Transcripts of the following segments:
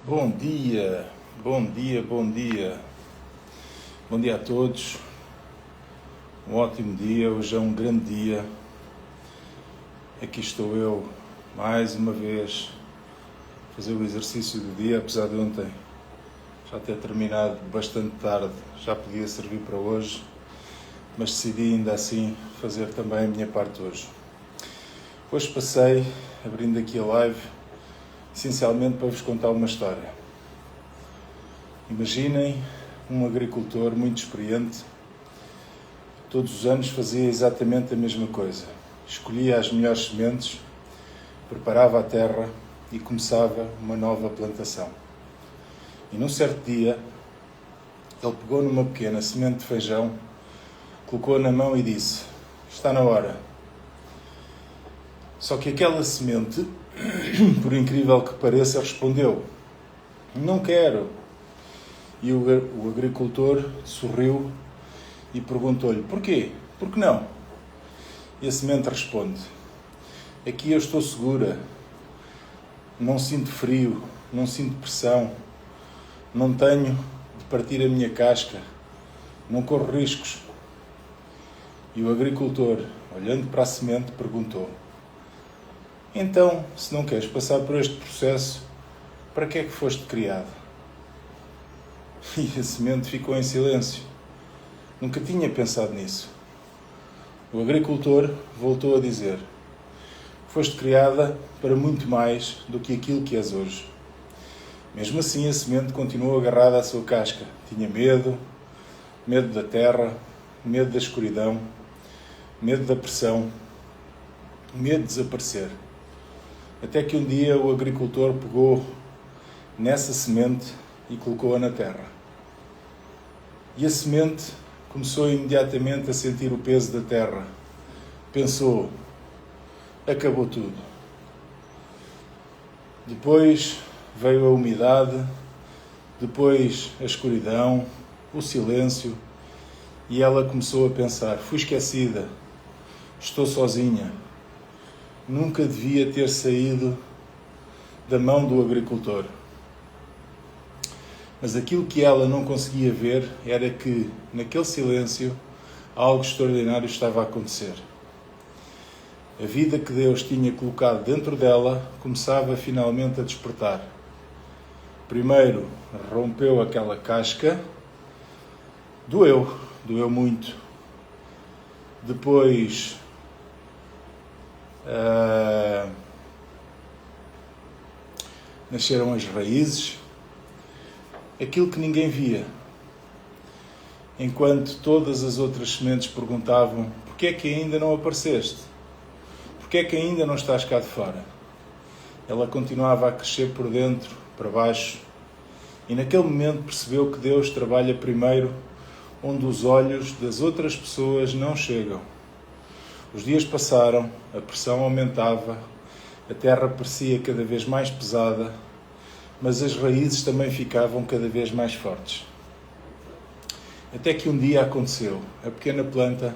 Bom dia, bom dia, bom dia. Bom dia a todos. Um ótimo dia, hoje é um grande dia. Aqui estou eu, mais uma vez, a fazer o exercício do dia, apesar de ontem já ter terminado bastante tarde, já podia servir para hoje, mas decidi ainda assim fazer também a minha parte hoje. Hoje passei, abrindo aqui a live, essencialmente para vos contar uma história. Imaginem um agricultor muito experiente, todos os anos fazia exatamente a mesma coisa. Escolhia as melhores sementes, preparava a terra e começava uma nova plantação. E num certo dia, ele pegou numa pequena semente de feijão, colocou-a na mão e disse: "Está na hora." Só que aquela semente, por incrível que pareça, respondeu: "Não quero." E o agricultor sorriu e perguntou-lhe: "Porquê? Por que não?" E a semente responde: "Aqui eu estou segura, não sinto frio, não sinto pressão, não tenho de partir a minha casca, não corro riscos." E o agricultor, olhando para a semente, perguntou: "Então, se não queres passar por este processo, para que é que foste criado?" E a semente ficou em silêncio. Nunca tinha pensado nisso. O agricultor voltou a dizer: "Foste criada para muito mais do que aquilo que és hoje." Mesmo assim, a semente continuou agarrada à sua casca. Tinha medo da terra, medo da escuridão, medo da pressão, medo de desaparecer. Até que um dia o agricultor pegou nessa semente e colocou-a na terra. E a semente começou imediatamente a sentir o peso da terra. Pensou: acabou tudo. Depois veio a umidade, depois a escuridão, o silêncio, e ela começou a pensar: fui esquecida, estou sozinha, nunca devia ter saído da mão do agricultor. Mas aquilo que ela não conseguia ver era que, naquele silêncio, algo extraordinário estava a acontecer. A vida que Deus tinha colocado dentro dela começava finalmente a despertar. Primeiro, rompeu aquela casca, doeu muito. Depois, nasceram as raízes, aquilo que ninguém via. Enquanto todas as outras sementes perguntavam: porquê é que ainda não apareceste? Porquê é que ainda não estás cá de fora? Ela continuava a crescer por dentro, para baixo, e naquele momento percebeu que Deus trabalha primeiro onde os olhos das outras pessoas não chegam. Os dias passaram, a pressão aumentava, a terra parecia cada vez mais pesada, mas as raízes também ficavam cada vez mais fortes. Até que um dia aconteceu. A pequena planta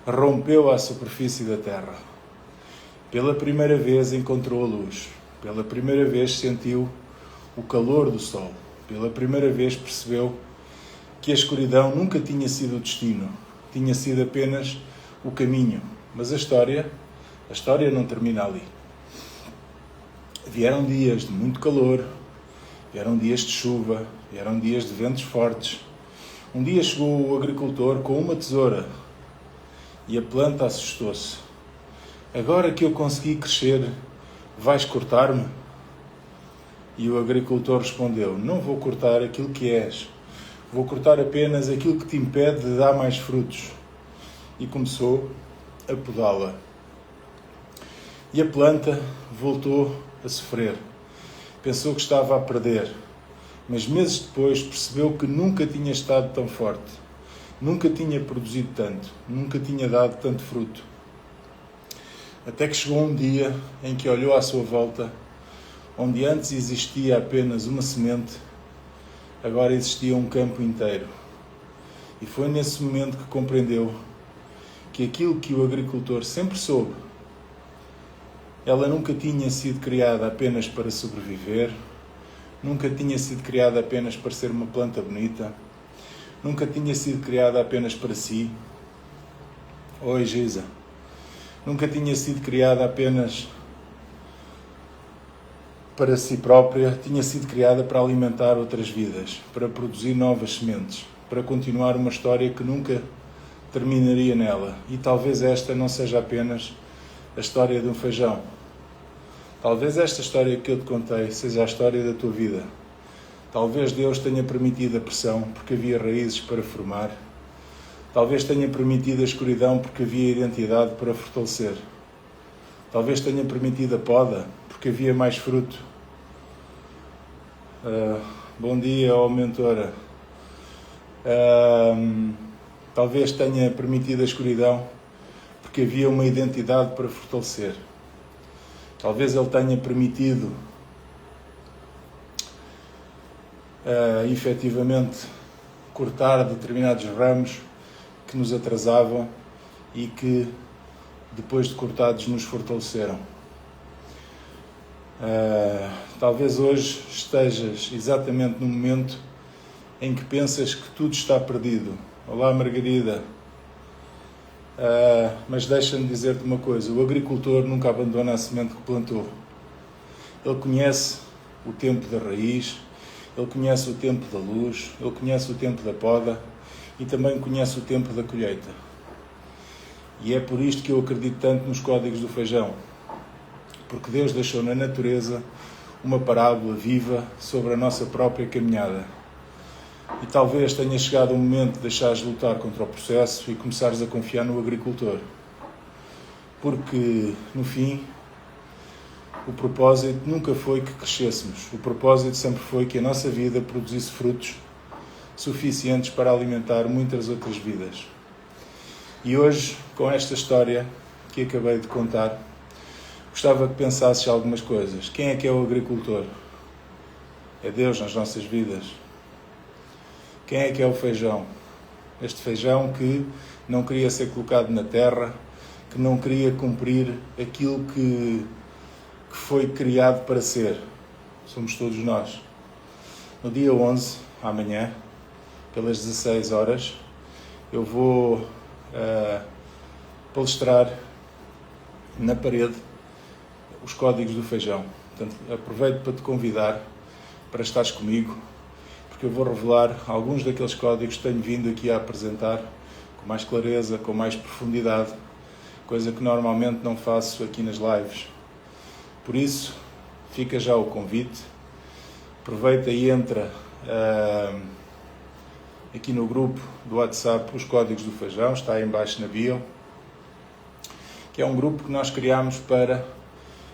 rompeu à superfície da terra. Pela primeira vez encontrou a luz. Pela primeira vez sentiu o calor do sol. Pela primeira vez percebeu que a escuridão nunca tinha sido o destino. Tinha sido apenas o caminho. Mas a história não termina ali. Vieram dias de muito calor, vieram dias de chuva, vieram dias de ventos fortes. Um dia chegou o agricultor com uma tesoura e a planta assustou-se. "Agora que eu consegui crescer, vais cortar-me?" E o agricultor respondeu: "Não vou cortar aquilo que és, vou cortar apenas aquilo que te impede de dar mais frutos." E começou a podá-la. E a planta voltou a sofrer. Pensou que estava a perder, mas meses depois percebeu que nunca tinha estado tão forte, nunca tinha produzido tanto, nunca tinha dado tanto fruto. Até que chegou um dia em que olhou à sua volta, onde antes existia apenas uma semente, agora existia um campo inteiro. E foi nesse momento que compreendeu que aquilo que o agricultor sempre soube, ela nunca tinha sido criada apenas para sobreviver, nunca tinha sido criada apenas para ser uma planta bonita, nunca tinha sido criada apenas para si. Oi, Giza. Nunca tinha sido criada apenas para si própria, tinha sido criada para alimentar outras vidas, para produzir novas sementes, para continuar uma história que nunca terminaria nela. E talvez esta não seja apenas a história de um feijão. Talvez esta história que eu te contei seja a história da tua vida. Talvez Deus tenha permitido a pressão porque havia raízes para formar. Talvez tenha permitido a escuridão porque havia identidade para fortalecer. Talvez tenha permitido a poda porque havia mais fruto. Bom dia, ó mentora. Talvez tenha permitido a escuridão porque havia uma identidade para fortalecer. Talvez Ele tenha permitido efetivamente cortar determinados ramos que nos atrasavam e que depois de cortados nos fortaleceram. Talvez hoje estejas exatamente no momento em que pensas que tudo está perdido. Olá, Margarida. Mas deixa-me dizer-te uma coisa. O agricultor nunca abandona a semente que plantou. Ele conhece o tempo da raiz, ele conhece o tempo da luz, ele conhece o tempo da poda e também conhece o tempo da colheita. E é por isto que eu acredito tanto nos códigos do feijão. Porque Deus deixou na natureza uma parábola viva sobre a nossa própria caminhada. E talvez tenha chegado o momento de deixares de lutar contra o processo e começares a confiar no agricultor. Porque, no fim, o propósito nunca foi que crescêssemos. O propósito sempre foi que a nossa vida produzisse frutos suficientes para alimentar muitas outras vidas. E hoje, com esta história que acabei de contar, gostava que pensasses algumas coisas. Quem é que é o agricultor? É Deus nas nossas vidas. Quem é que é o feijão? Este feijão que não queria ser colocado na terra, que não queria cumprir aquilo que foi criado para ser. Somos todos nós. No dia 11, amanhã, pelas 16 horas, eu vou palestrar na parede os códigos do feijão. Portanto, aproveito para te convidar para estares comigo, porque eu vou revelar alguns daqueles códigos que tenho vindo aqui a apresentar com mais clareza, com mais profundidade, coisa que normalmente não faço aqui nas lives. Por isso, fica já o convite, aproveita e entra aqui no grupo do WhatsApp, os códigos do feijão, está aí em baixo na bio, que é um grupo que nós criámos para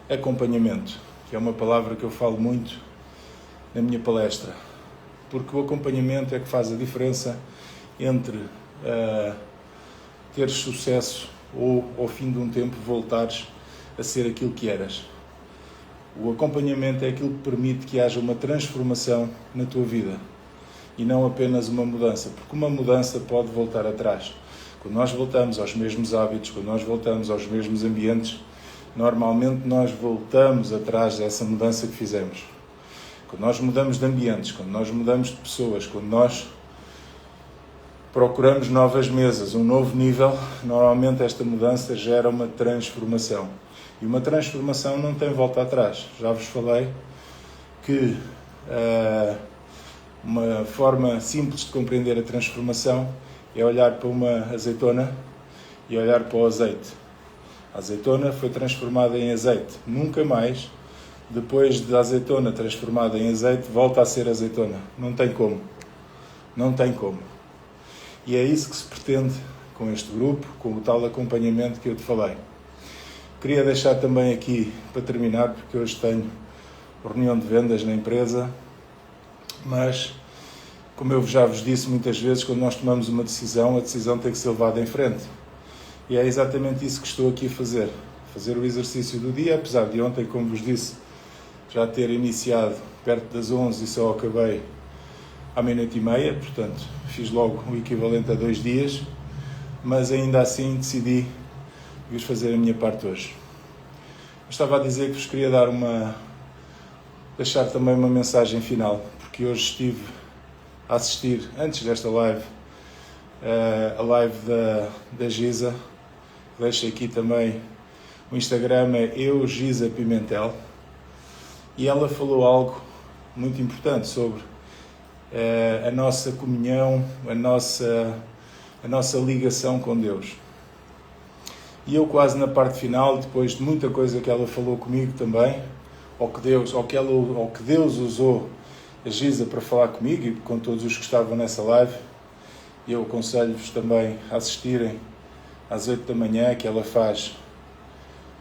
acompanhamento, que é uma palavra que eu falo muito na minha palestra, porque o acompanhamento é que faz a diferença entre teres sucesso ou, ao fim de um tempo, voltares a ser aquilo que eras. O acompanhamento é aquilo que permite que haja uma transformação na tua vida e não apenas uma mudança, porque uma mudança pode voltar atrás. Quando nós voltamos aos mesmos hábitos, quando nós voltamos aos mesmos ambientes, normalmente nós voltamos atrás dessa mudança que fizemos. Quando nós mudamos de ambientes, quando nós mudamos de pessoas, quando nós procuramos novas mesas, um novo nível, normalmente esta mudança gera uma transformação. E uma transformação não tem volta atrás. Já vos falei que uma forma simples de compreender a transformação é olhar para uma azeitona e olhar para o azeite. A azeitona foi transformada em azeite. Nunca mais, depois da azeitona transformada em azeite, volta a ser azeitona. Não tem como. Não tem como. E é isso que se pretende com este grupo, com o tal acompanhamento que eu te falei. Queria deixar também aqui, para terminar, porque hoje tenho reunião de vendas na empresa, mas, como eu já vos disse muitas vezes, quando nós tomamos uma decisão, a decisão tem que ser levada em frente. E é exatamente isso que estou aqui a fazer. Fazer o exercício do dia, apesar de ontem, como vos disse, já ter iniciado perto das 11 e só acabei à 12:30, portanto, fiz logo o equivalente a 2 dias, mas ainda assim decidi vir fazer a minha parte hoje. Eu estava a dizer que vos queria dar uma deixar também uma mensagem final, porque hoje estive a assistir, antes desta live, a live da Giza. Deixo aqui também o Instagram, é Giza Pimentel, e ela falou algo muito importante sobre a nossa comunhão, a nossa ligação com Deus. E eu quase na parte final, depois de muita coisa que ela falou comigo também, ou que Deus usou a Giza para falar comigo e com todos os que estavam nessa live, eu aconselho-vos também a assistirem às 8 da manhã, que ela faz.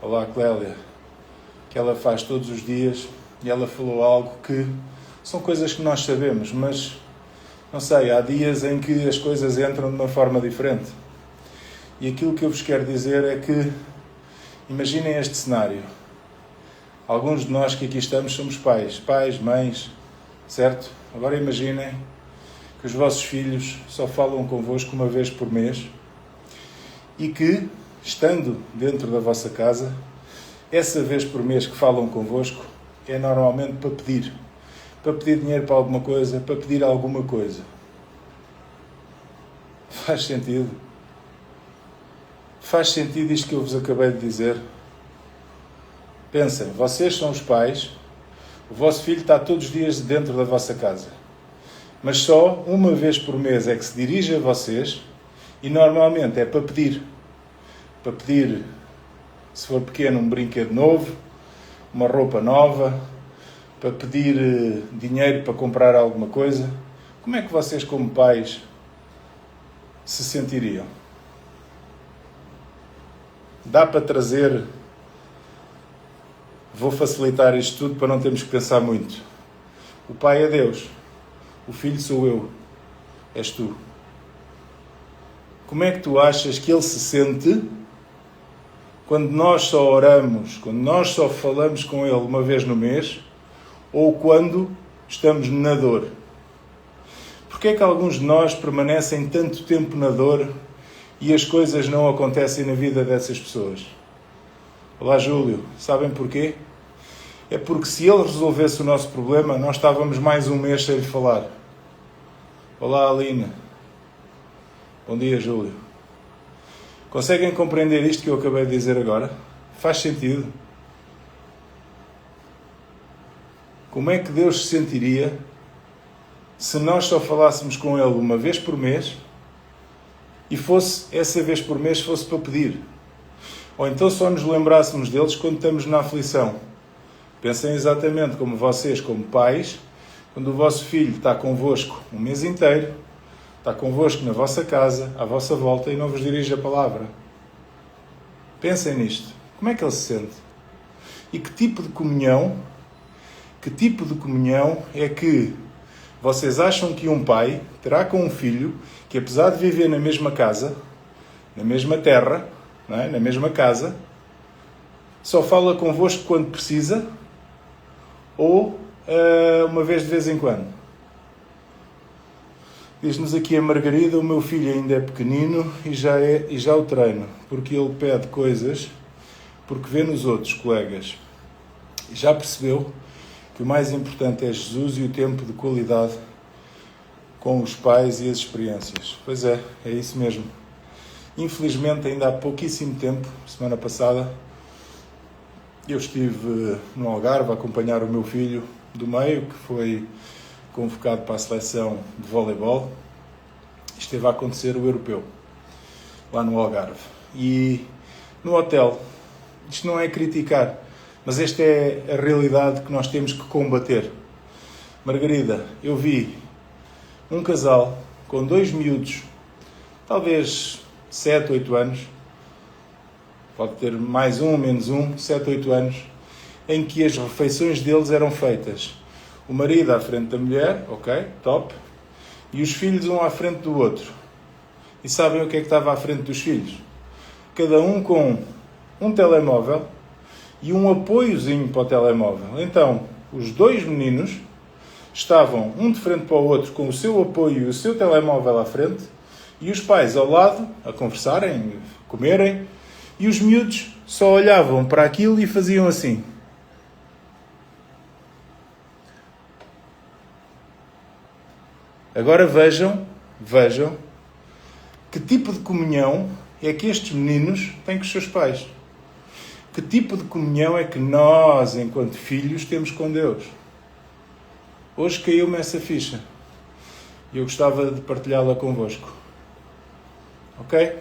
Olá, Clélia. Que ela faz todos os dias, e ela falou algo que são coisas que nós sabemos, mas não sei, há dias em que as coisas entram de uma forma diferente. E aquilo que eu vos quero dizer é que imaginem este cenário. Alguns de nós que aqui estamos somos pais, mães, certo? Agora imaginem que os vossos filhos só falam convosco uma vez por mês e que, estando dentro da vossa casa, essa vez por mês que falam convosco é normalmente para pedir dinheiro para alguma coisa, para pedir alguma coisa. Faz sentido? Faz sentido isto que eu vos acabei de dizer? Pensem, vocês são os pais, o vosso filho está todos os dias dentro da vossa casa, mas só uma vez por mês é que se dirige a vocês e normalmente é para pedir. Para pedir, se for pequeno, um brinquedo novo, uma roupa nova, para pedir dinheiro para comprar alguma coisa. Como é que vocês, como pais, se sentiriam? Dá para trazer... Vou facilitar isto tudo para não termos que pensar muito. O pai é Deus. O filho sou eu. És tu. Como é que tu achas que ele se sente quando nós só oramos, quando nós só falamos com ele uma vez no mês, ou quando estamos na dor? Porquê é que alguns de nós permanecem tanto tempo na dor e as coisas não acontecem na vida dessas pessoas? Olá, Júlio. Sabem porquê? É porque se ele resolvesse o nosso problema, nós estávamos mais um mês sem lhe falar. Olá, Aline. Bom dia, Júlio. Conseguem compreender isto que eu acabei de dizer agora? Faz sentido? Como é que Deus se sentiria se nós só falássemos com Ele uma vez por mês e essa vez por mês fosse para pedir? Ou então só nos lembrássemos deles quando estamos na aflição? Pensem exatamente como vocês, como pais, quando o vosso filho está convosco um mês inteiro, está convosco na vossa casa, à vossa volta, e não vos dirige a palavra. Pensem nisto. Como é que ele se sente? E que tipo de comunhão é que vocês acham que um pai terá com um filho que, apesar de viver na mesma casa, na mesma terra, não é? Na mesma casa, só fala convosco quando precisa ou uma vez em quando? Diz-nos aqui a Margarida: o meu filho ainda é pequenino e já o treino, porque ele pede coisas porque vê nos outros colegas. E já percebeu que o mais importante é Jesus e o tempo de qualidade com os pais e as experiências. Pois é isso mesmo. Infelizmente, ainda há pouquíssimo tempo, semana passada, eu estive no Algarve a acompanhar o meu filho do meio, que foi convocado para a seleção de voleibol. Esteve a acontecer o europeu, lá no Algarve. E no hotel, isto não é criticar, mas esta é a realidade que nós temos que combater. Margarida, eu vi um casal com 2 miúdos, talvez 7, 8 anos, pode ter mais um, menos um, 7, 8 anos, em que as refeições deles eram feitas. O marido à frente da mulher, ok, top, e os filhos um à frente do outro. E sabem o que é que estava à frente dos filhos? Cada um com um telemóvel e um apoiozinho para o telemóvel. Então, os 2 meninos estavam um de frente para o outro com o seu apoio e o seu telemóvel à frente, e os pais ao lado a conversarem, comerem, e os miúdos só olhavam para aquilo e faziam assim. Agora vejam que tipo de comunhão é que estes meninos têm com os seus pais. Que tipo de comunhão é que nós, enquanto filhos, temos com Deus. Hoje caiu-me essa ficha. E eu gostava de partilhá-la convosco. Ok?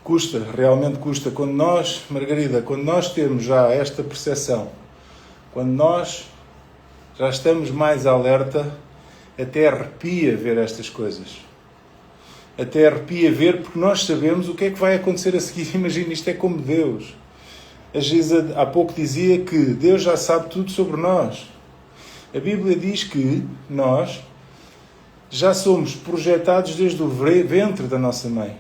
Custa, realmente custa. Quando nós, Margarida, quando nós temos já esta percepção, quando nós já estamos mais alerta, até arrepia ver estas coisas. Até arrepia ver, porque nós sabemos o que é que vai acontecer a seguir. Imagina, isto é como Deus. A Geisa há pouco dizia que Deus já sabe tudo sobre nós. A Bíblia diz que nós já somos projetados desde o ventre da nossa mãe.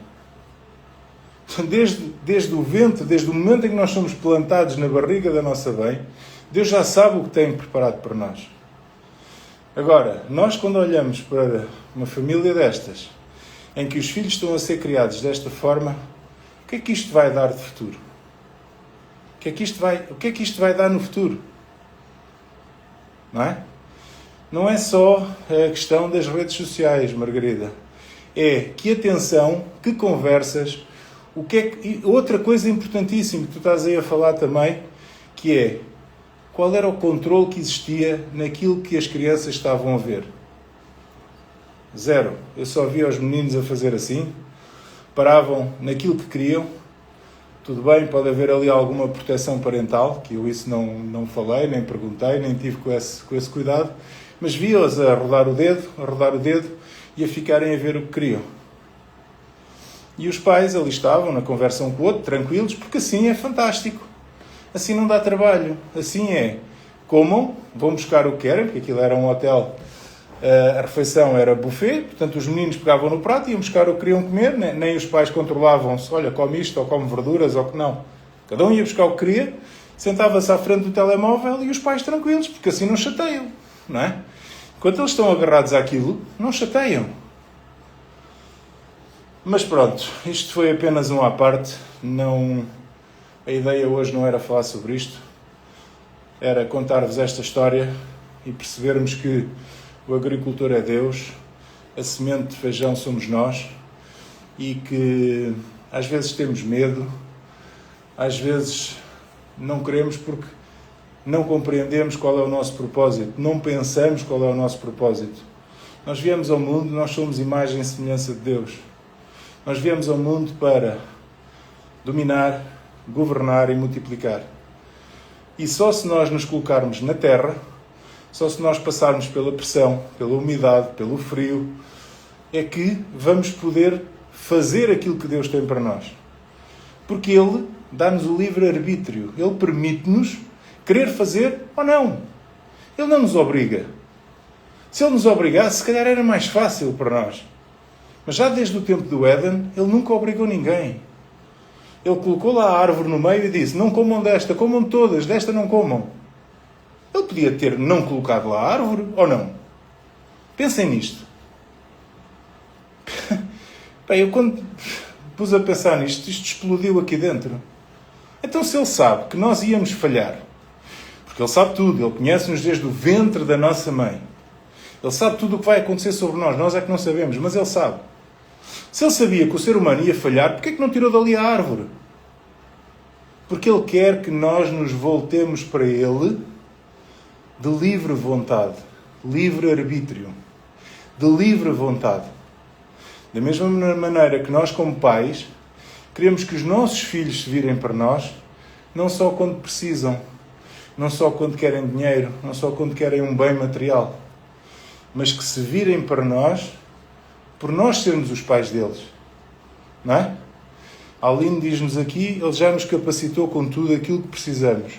Desde o ventre, desde o momento em que nós somos plantados na barriga da nossa mãe, Deus já sabe o que tem preparado para nós. Agora, nós quando olhamos para uma família destas, em que os filhos estão a ser criados desta forma, o que é que isto vai dar de futuro? O que é que isto vai dar no futuro? Não é? Não é só a questão das redes sociais, Margarida. É que atenção, que conversas, outra coisa importantíssima que tu estás aí a falar também, que é qual era o controle que existia naquilo que as crianças estavam a ver. Zero. Eu só via os meninos a fazer assim, paravam naquilo que queriam. Tudo bem, pode haver ali alguma proteção parental, que eu isso não falei, nem perguntei, nem tive com esse cuidado, mas via-os a rodar o dedo e a ficarem a ver o que queriam. E os pais ali estavam, na conversa um com o outro, tranquilos, porque assim é fantástico. Assim não dá trabalho. Assim é. Comam, vão buscar o que querem, porque aquilo era um hotel, a refeição era buffet, portanto os meninos pegavam no prato e iam buscar o que queriam comer, nem os pais controlavam-se, olha, come isto, ou come verduras, ou que não. Cada um ia buscar o que queria, sentava-se à frente do telemóvel e os pais tranquilos, porque assim não chateiam, não é? Enquanto eles estão agarrados àquilo, não chateiam. Mas pronto, isto foi apenas um à parte, a ideia hoje não era falar sobre isto, era contar-vos esta história e percebermos que o agricultor é Deus, a semente de feijão somos nós e que às vezes temos medo, às vezes não queremos porque não compreendemos qual é o nosso propósito, não pensamos qual é o nosso propósito. Nós viemos ao mundo, nós somos imagem e semelhança de Deus. Nós viemos ao mundo para dominar, governar e multiplicar. E só se nós nos colocarmos na terra, só se nós passarmos pela pressão, pela umidade, pelo frio, é que vamos poder fazer aquilo que Deus tem para nós. Porque Ele dá-nos o livre-arbítrio. Ele permite-nos querer fazer ou não. Ele não nos obriga. Se Ele nos obrigasse, se calhar era mais fácil para nós. Mas já desde o tempo do Éden, Ele nunca obrigou ninguém. Ele colocou lá a árvore no meio e disse, não comam desta, comam todas, desta não comam. Ele podia ter não colocado lá a árvore, ou não? Pensem nisto. Bem, eu quando pus a pensar nisto, isto explodiu aqui dentro. Então se Ele sabe que nós íamos falhar, porque Ele sabe tudo, Ele conhece-nos desde o ventre da nossa mãe. Ele sabe tudo o que vai acontecer sobre nós é que não sabemos, mas Ele sabe. Se Ele sabia que o ser humano ia falhar, porquê é que não tirou dali a árvore? Porque Ele quer que nós nos voltemos para Ele de livre vontade, livre-arbítrio, de livre vontade. Da mesma maneira que nós, como pais, queremos que os nossos filhos se virem para nós, não só quando precisam, não só quando querem dinheiro, não só quando querem um bem material, mas que se virem para nós por nós sermos os pais deles. Não é? Aline diz-nos aqui, Ele já nos capacitou com tudo aquilo que precisamos.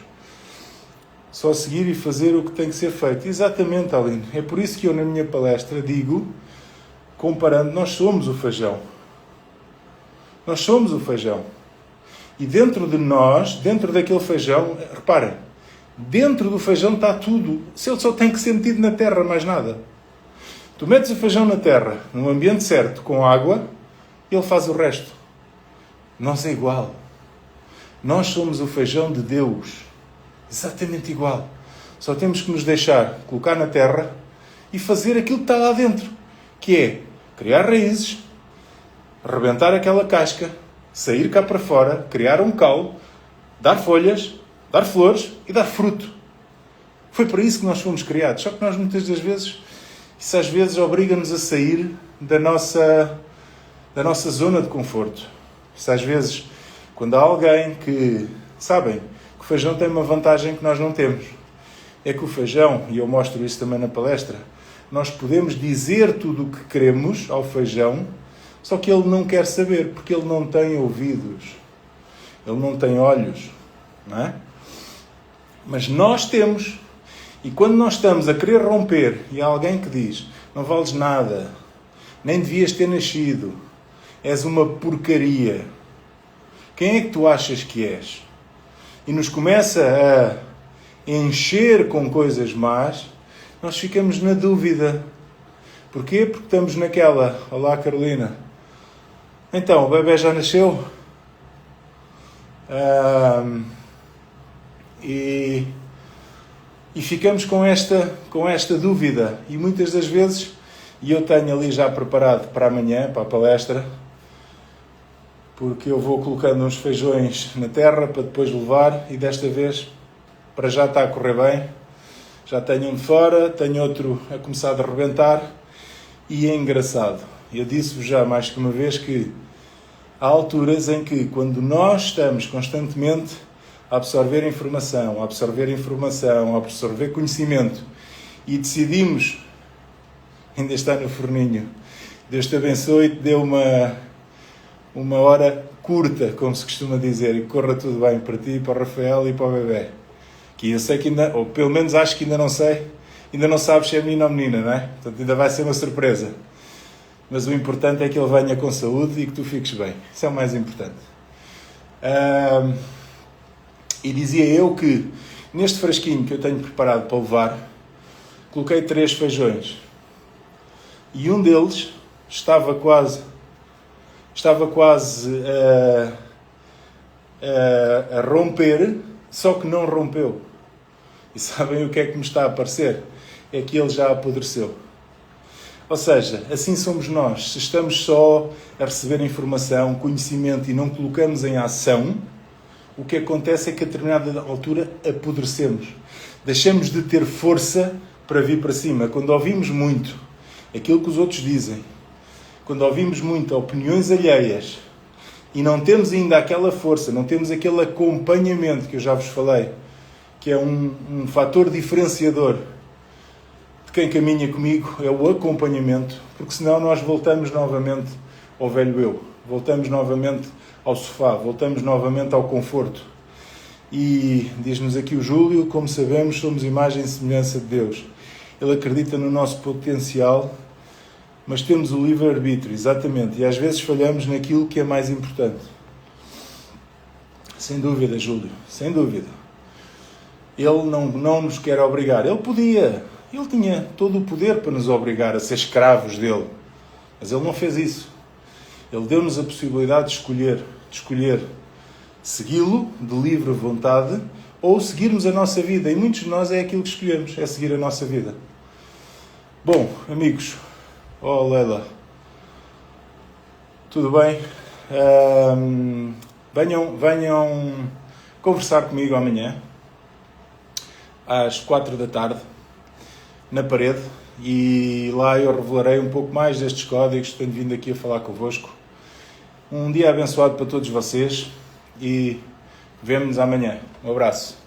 Só seguir e fazer o que tem que ser feito. Exatamente, Aline. É por isso que eu, na minha palestra, digo, comparando, nós somos o feijão. Nós somos o feijão. E dentro de nós, dentro daquele feijão, reparem, dentro do feijão está tudo. Se ele só tem que ser metido na terra, mais nada. Tu metes o feijão na terra, num ambiente certo, com água, ele faz o resto. Nós é igual. Nós somos o feijão de Deus. Exatamente igual. Só temos que nos deixar colocar na terra e fazer aquilo que está lá dentro, que é criar raízes, rebentar aquela casca, sair cá para fora, criar um caule, dar folhas, dar flores e dar fruto. Foi para isso que nós fomos criados. Só que nós muitas das vezes, isso às vezes obriga-nos a sair da nossa zona de conforto. Isso às vezes, quando há alguém que, sabem, que o feijão tem uma vantagem que nós não temos. É que o feijão, e eu mostro isso também na palestra, nós podemos dizer tudo o que queremos ao feijão, só que ele não quer saber, porque ele não tem ouvidos, ele não tem olhos, não é? Mas nós temos, e quando nós estamos a querer romper, e há alguém que diz, não vales nada, nem devias ter nascido, és uma porcaria, quem é que tu achas que és? E nos começa a encher com coisas más, nós ficamos na dúvida. Porquê? Porque estamos naquela, olá Carolina, então, o bebê já nasceu? E ficamos com esta dúvida. E muitas das vezes, e eu tenho ali já preparado para amanhã, para a palestra, porque eu vou colocando uns feijões na terra para depois levar, e desta vez, para já está a correr bem. Já tenho um de fora, tenho outro a começar a rebentar, e é engraçado. Eu disse-vos já mais que uma vez que há alturas em que, quando nós estamos constantemente a absorver informação, a absorver conhecimento, e decidimos, ainda está no forninho, Deus te abençoe e te dê uma hora curta, como se costuma dizer, e corra tudo bem para ti, para o Rafael e para o bebê. Que eu sei que ainda, ou pelo menos acho que ainda não sei, ainda não sabes se é menino ou menina, não é? Portanto, ainda vai ser uma surpresa. Mas o importante é que ele venha com saúde e que tu fiques bem. Isso é o mais importante. E dizia eu que neste frasquinho que eu tenho preparado para levar, coloquei 3 feijões. E um deles estava quase a romper, só que não rompeu. E sabem o que é que me está a parecer? É que ele já apodreceu. Ou seja, assim somos nós. Se estamos só a receber informação, conhecimento e não colocamos em ação, o que acontece é que a determinada altura apodrecemos. Deixamos de ter força para vir para cima. Quando ouvimos muito aquilo que os outros dizem, quando ouvimos muito opiniões alheias e não temos ainda aquela força, não temos aquele acompanhamento que eu já vos falei, que é um fator diferenciador de quem caminha comigo, é o acompanhamento, porque senão nós voltamos novamente ao velho eu, voltamos novamente ao sofá, voltamos novamente ao conforto. E diz-nos aqui o Júlio, como sabemos, somos imagem e semelhança de Deus. Ele acredita no nosso potencial, mas temos o livre-arbítrio, exatamente, e às vezes falhamos naquilo que é mais importante. Sem dúvida, Júlio, sem dúvida. Ele não nos quer obrigar. Ele podia, ele tinha todo o poder para nos obrigar a ser escravos dele, mas ele não fez isso. Ele deu-nos a possibilidade de escolher segui-lo de livre vontade ou seguirmos a nossa vida. E muitos de nós é aquilo que escolhemos, é seguir a nossa vida. Bom, amigos, Leila, tudo bem? Venham conversar comigo amanhã, às 4 da tarde, na parede, e lá eu revelarei um pouco mais destes códigos que tenho vindo aqui a falar convosco. Um dia abençoado para todos vocês e vemo-nos amanhã. Um abraço.